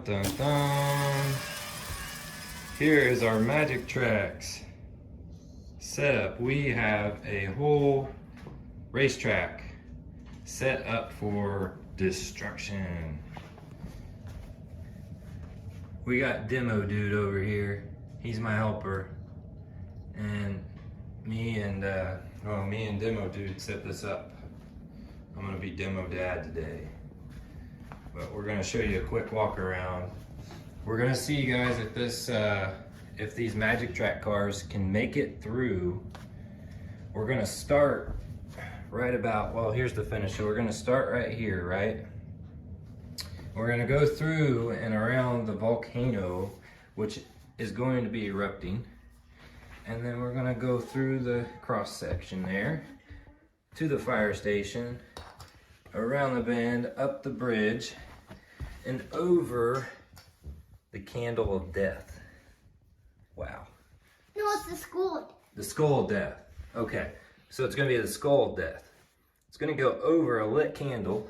dun, dun. Here is our Majic tracks setup. We have a whole racetrack set up for destruction. We got Demo Dude over here. He's my helper. And me and Demo Dude set this up. I'm gonna be Demo Dad today. But we're gonna show you a quick walk around. We're gonna see, guys, if this, if these Majic track cars can make it through. We're gonna start right about, well, here's the finish. So we're gonna start right here, right? We're gonna go through and around the volcano, which is going to be erupting. And then we're gonna go through the cross section there to the fire station, around the bend, up the bridge, and over the candle of death. Wow. No, it's the skull. The skull of death. Okay, so it's gonna be the skull of death. It's gonna go over a lit candle,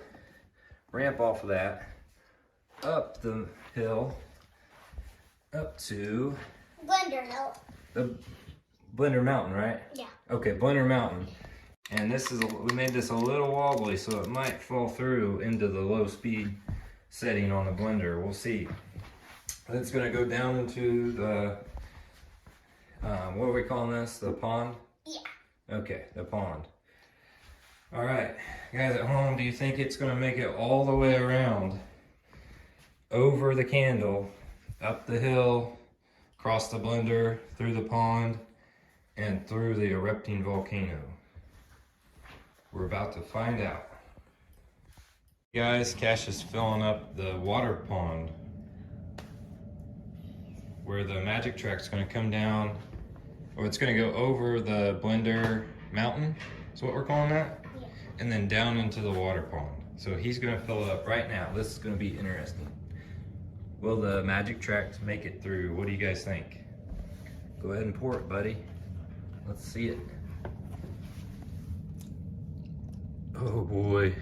ramp off of that, up the hill, up to Blender Hill. the Blender Mountain, right? Yeah. Okay, Blender Mountain. And this is, we made this a little wobbly, so it might fall through into the low speed setting on the blender. We'll see. It's gonna go down into the, what are we calling this? The pond? Yeah. Okay, the pond. All right, guys at home, do you think it's gonna make it all the way around, over the candle, up the hill, across the blender, through the pond, and through the erupting volcano? We're about to find out. Guys, Cash is filling up the water pond where the Majic track's gonna come down, or it's gonna go over the Blender Mountain, is what we're calling that? Yeah. And then down into the water pond. So he's gonna fill it up right now. This is gonna be interesting. Will the Majic tracks make it through? What do you guys think? Go ahead and pour it, buddy. Let's see it. Oh boy.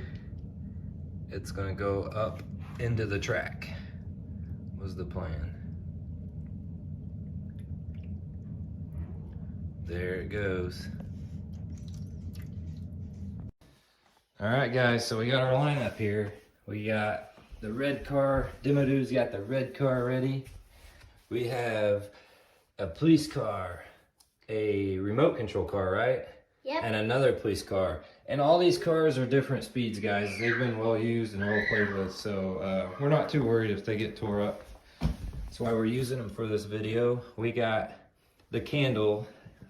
It's gonna go up into the track, was the plan. There it goes. All right, guys, so we got our lineup here. We got the red car. Demo Dude's got the red car ready. We have a police car, a remote control car, right? Yep. And another police car. And all these cars are different speeds, guys. They've been well used and well played with, so we're not too worried if they get tore up. That's why we're using them for this video. We got the candle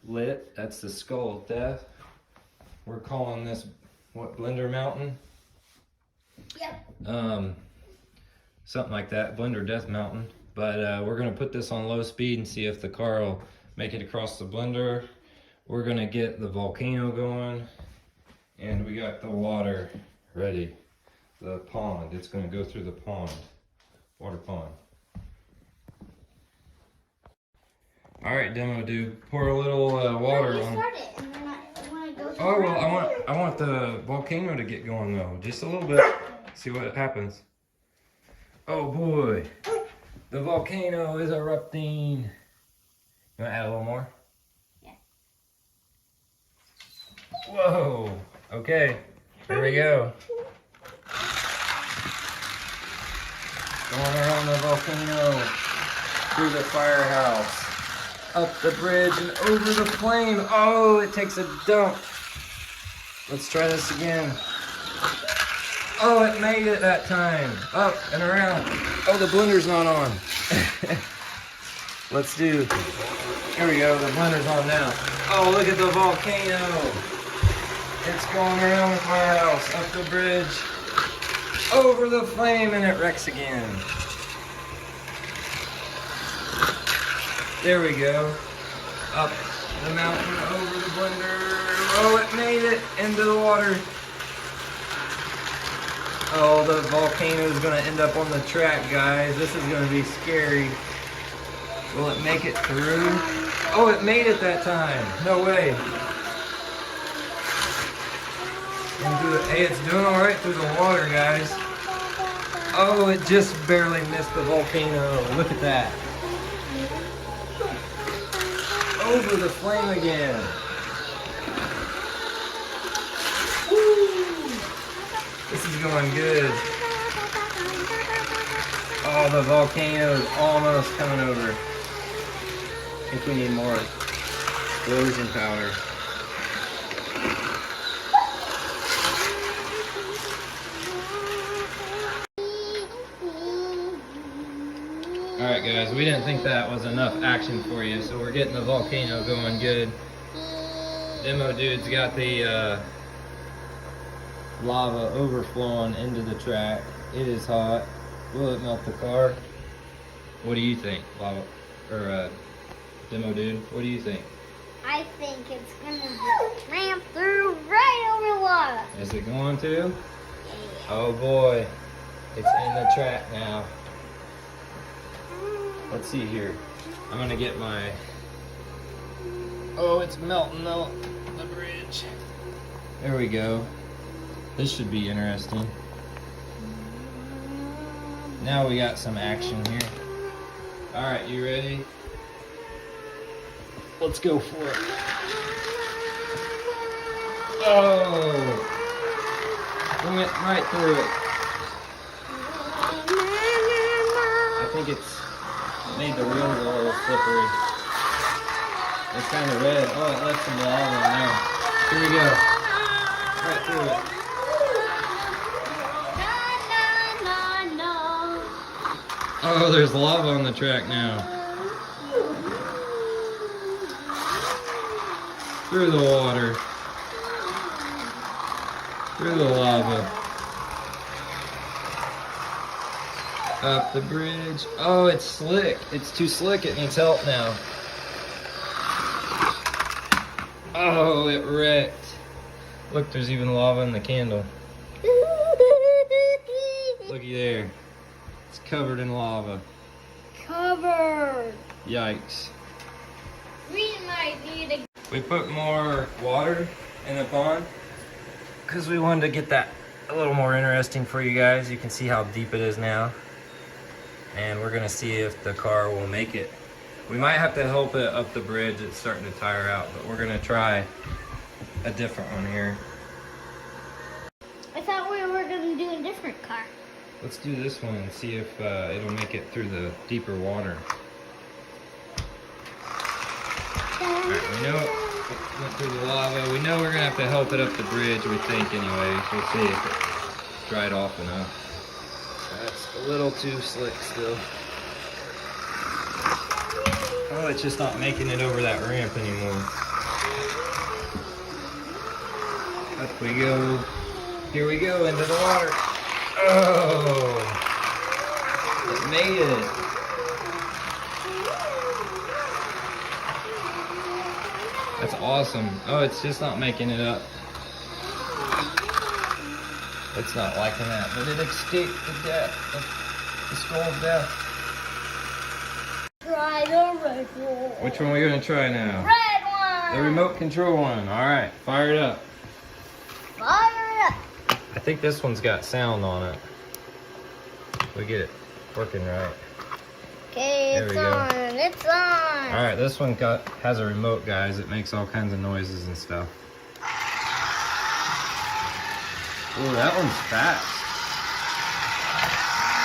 lit. That's the skull of death. We're calling this, what, Blender Mountain? Yep. Something like that, Blender Death Mountain. But we're gonna put this on low speed and see if the car will make it across the blender. We're gonna get the volcano going, and we got the water ready. The pond, it's gonna go through the pond, water pond. All right, Demo Dude, pour a little water on. Start it, and then I want to go. Oh well, I want the volcano to get going though, just a little bit. See what happens. Oh boy, the volcano is erupting. You wanna add a little more? Whoa, okay, here we go. Going around the volcano, through the firehouse, up the bridge and over the flame. Oh, it takes a dump. Let's try this again. Oh, it made it that time. Up and around. Oh, the blender's not on. Let's do, here we go, the blender's on now. Oh, look at the volcano. It's going around the firehouse, up the bridge, over the flame, and it wrecks again. There we go. Up the mountain, over the blender. Oh, it made it into the water. Oh, the volcano is going to end up on the track, guys. This is going to be scary. Will it make it through? Oh, it made it that time. No way. Hey, it's doing all right through the water, guys. Oh, it just barely missed the volcano. Look at that. Over the flame again. Woo! This is going good. Oh, the volcano's almost coming over. I think we need more explosion powder. Alright guys, we didn't think that was enough action for you, so we're getting the volcano going good. Demo dude's got the lava overflowing into the track. It is hot. Will it melt the car? What do you think, lava or Demo dude? What do you think? I think it's gonna ramp through right over the water. Is it going to? Oh boy, it's in the track now. Let's see here. I'm gonna get my. Oh, it's melting the bridge. There we go. This should be interesting. Now we got some action here. All right, you ready? Let's go for it. Oh, we went right through it. I think it's made the wheels a little slippery. It's kind of red. Oh, it left some lava in there. Here we go. Right through it. Oh, there's lava on the track now. Through the water. Through the lava. Up the bridge. Oh, it's slick. It's too slick. It needs help now. Oh, it wrecked. Look, there's even lava in the candle. Looky there. It's covered in lava. Covered. Yikes. We might need a. We put more water in the pond because we wanted to get that a little more interesting for you guys. You can see how deep it is now. And we're gonna see if the car will make it. We might have to help it up the bridge. It's starting to tire out, but we're gonna try a different one here. I thought we were gonna do a different car. Let's do this one and see if it'll make it through the deeper water. Alright, we know it went through the lava. We know we're gonna have to help it up the bridge, we think anyway. We'll see if it dried off enough. That's a little too slick still. Oh, it's just not making it over that ramp anymore. Up we go. Here we go into the water. Oh, it made it. That's awesome. Oh, it's just not making it up. It's not liking that, but it escaped the death, the skull of death. Try the red one. Which one are we gonna try now? Red one. The remote control one. All right, fire it up. Fire it up. I think this one's got sound on it. We get it working right. Okay, There it's we go. on. It's on. All right, this one has a remote, guys. It makes all kinds of noises and stuff. Oh, that one's fast.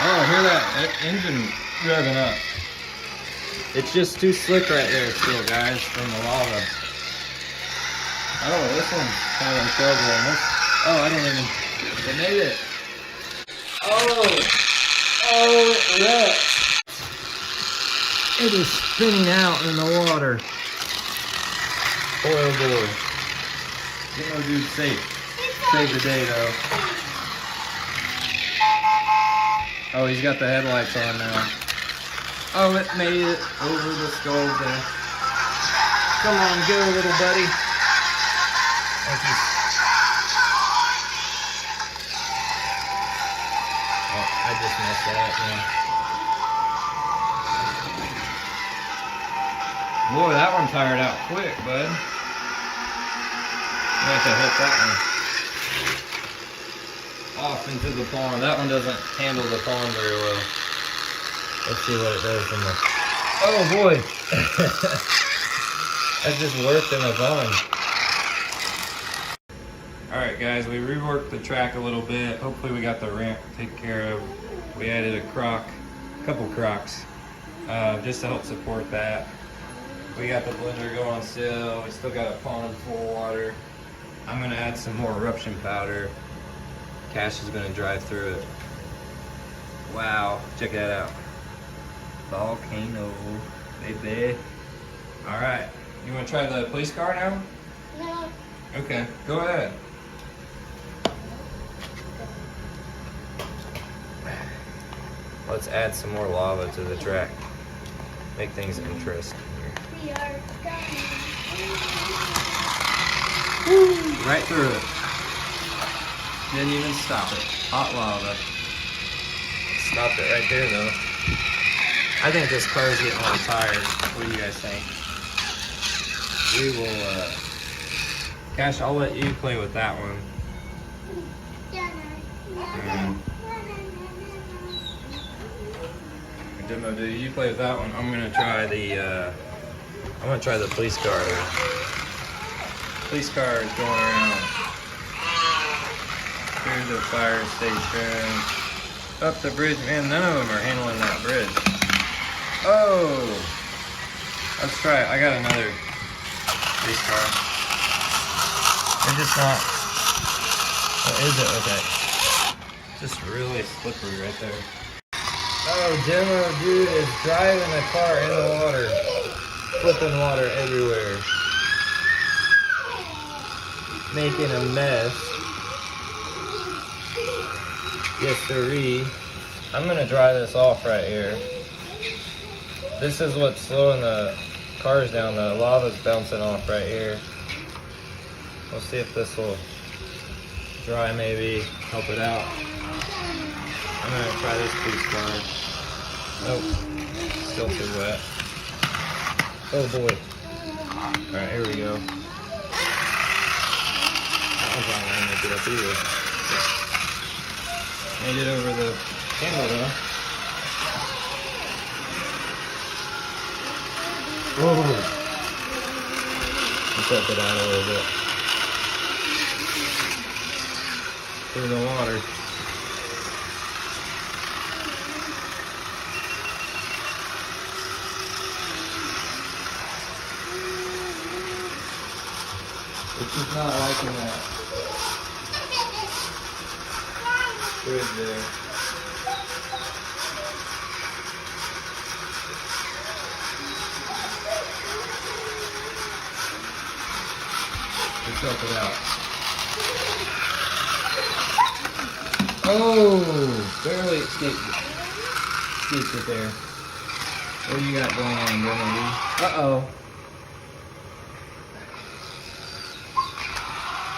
Oh, hear that engine revving up. It's just too slick right there still, guys, from the lava. Oh, this one's kind of in trouble. And this, oh, I don't even, they made it. Oh, it wrecked. It is spinning out in the water. Boy, oh boy. Demo dude safe. Saved the day though. Oh, he's got the headlights on now. Oh, it made it over the skull there. Come on, go, little buddy. Thank you. Oh, I just messed that up now. Boy, that one tired out quick, bud. You have to hit that one. off into the pond. That one doesn't handle the pond very well. Let's see what it does from the... Oh boy! That just worked in the pond. Alright guys, we reworked the track a little bit. Hopefully we got the ramp taken care of. We added a couple crocks, just to help support that. We got the blender going still. We still got a pond full of water. I'm gonna add some more eruption powder. Cash is gonna drive through it. Wow, check that out. Volcano, baby. All right, you wanna try the police car now? No. Okay, go ahead. Let's add some more lava to the track. Make things interesting here. We are coming. Right through it. Didn't even stop it. Hot lava. Stopped it right there though. I think this car is getting a little tired. What do you guys think? We will, Cash, I'll let you play with that one. Demo, do you play with that one? I'm gonna try the police car. Police car is going around. Through the fire station. Up the bridge. Man, none of them are handling that bridge. Oh! Let's try it. I got another police car. They're just not... What is it? Okay. Just really slippery right there. Oh, Demo dude is driving the car in the water. Flipping water everywhere. Making a mess. Yes, sirree. I'm gonna dry this off right here. This is what's slowing the cars down. The lava's bouncing off right here. We'll see if this will dry, maybe help it out. I'm gonna try this police car. Nope, still too wet. Oh boy. Alright, here we go. That was not gonna make it up either. Made it over the handle though. Whoa! Let's up it out a little bit. Through the water. It's just not liking that bridge there. Let's help it out. Oh, barely escaped it there. What do you got going on, Demo? Uh-oh.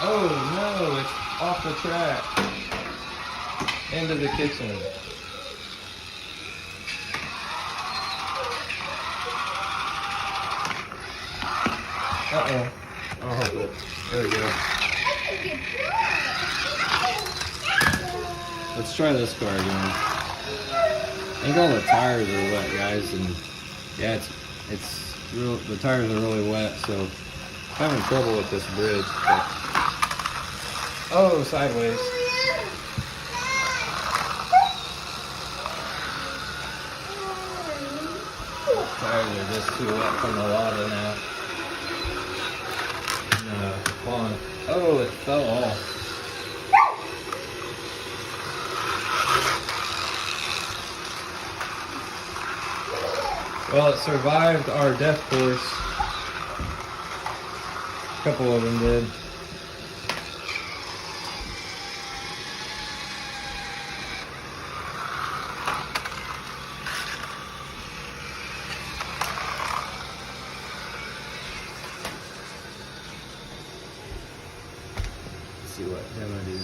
Oh no, it's off the track. Into the kitchen. Uh-oh. I'll help it. There we go. Let's try this car again. I think all the tires are wet, guys, and yeah, it's real. The tires are really wet, so I'm having trouble with this bridge. But... Oh, sideways. Tires are just too wet from the lava now. No, come on. Oh, it fell off. Well, it survived our death course. A couple of them did. Let's see what Demo is doing.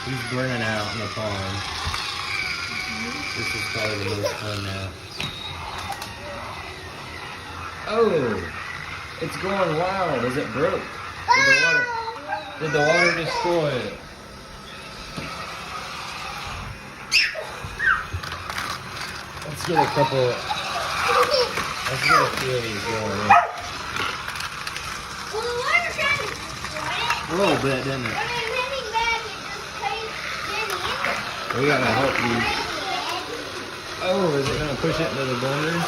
He's burning out in the pond. This is probably the most fun now. Oh, it's going wild as it broke with the water. Did the water destroy it? Let's get a couple. Let's get a few of these going in. Well, the water kind of destroyed it. A little bit, didn't it? When it hitting back, it just didn't hit it. We gotta help these. Oh, is it gonna push it into the blender?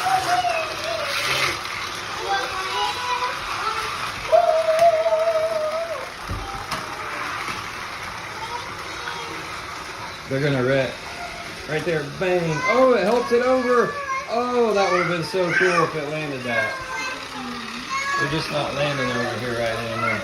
They're gonna wreck. Right there, bang. Oh, it helped it over. Oh, that would have been so cool if it landed that. They're just not landing over here right anymore.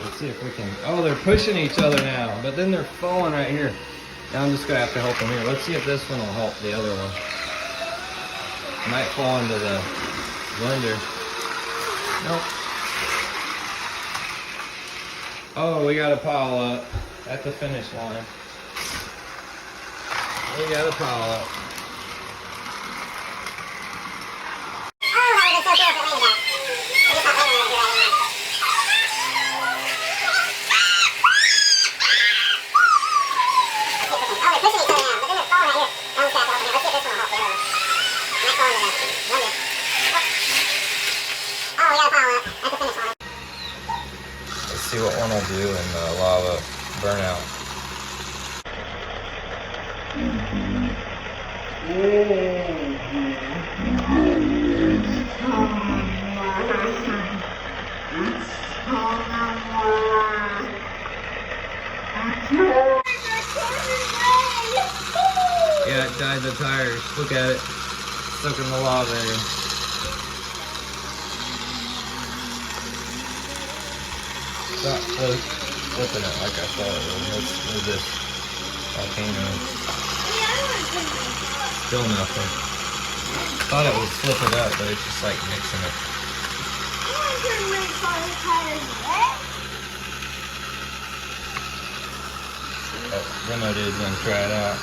Let's see if we can. Oh, they're pushing each other now, but then they're falling right here. Now I'm just gonna have to help them here. Let's see if this one will help the other one. Might fall into the blender. Nope. Oh, we got a pile up at the finish line. We got a pile up. Let's see what one will do in the lava burnout. Yeah, it dyed the tires. Look at it. Stuck in the lava area. Stop flipping it like I thought it would. Let's move this volcano. Still nothing. Thought it would flip it up, but it's just like mixing it. Oh, demo dude's gonna try it out.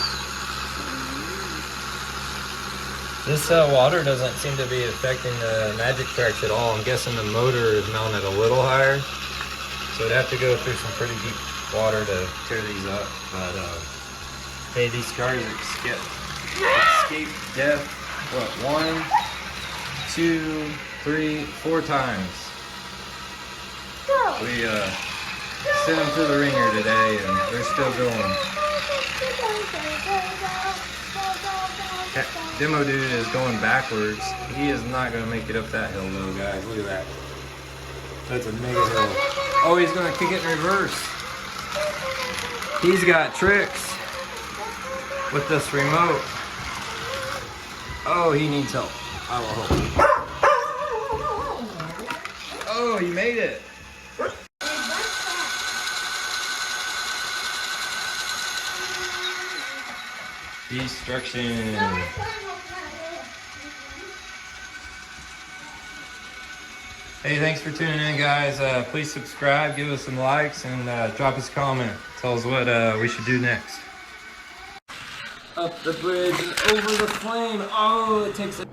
This water doesn't seem to be affecting the Majic tracks at all. I'm guessing the motor is mounted a little higher. So it'd have to go through some pretty deep water to tear these up. But hey, these cars escape death, what, 1, 2, 3, 4 times. We sent them to the ringer today and they're still going. That demo dude is going backwards. He is not going to make it up that hill though, guys. Look at that. That's a mega hill. Oh, he's going to kick it in reverse. He's got tricks with this remote. Oh, he needs help. I will help him. Oh, he made it. Destruction. Hey, thanks for tuning in, guys. Please subscribe, give us some likes, and drop us a comment. Tell us what we should do next. Up the bridge and over the flame. Oh, it takes a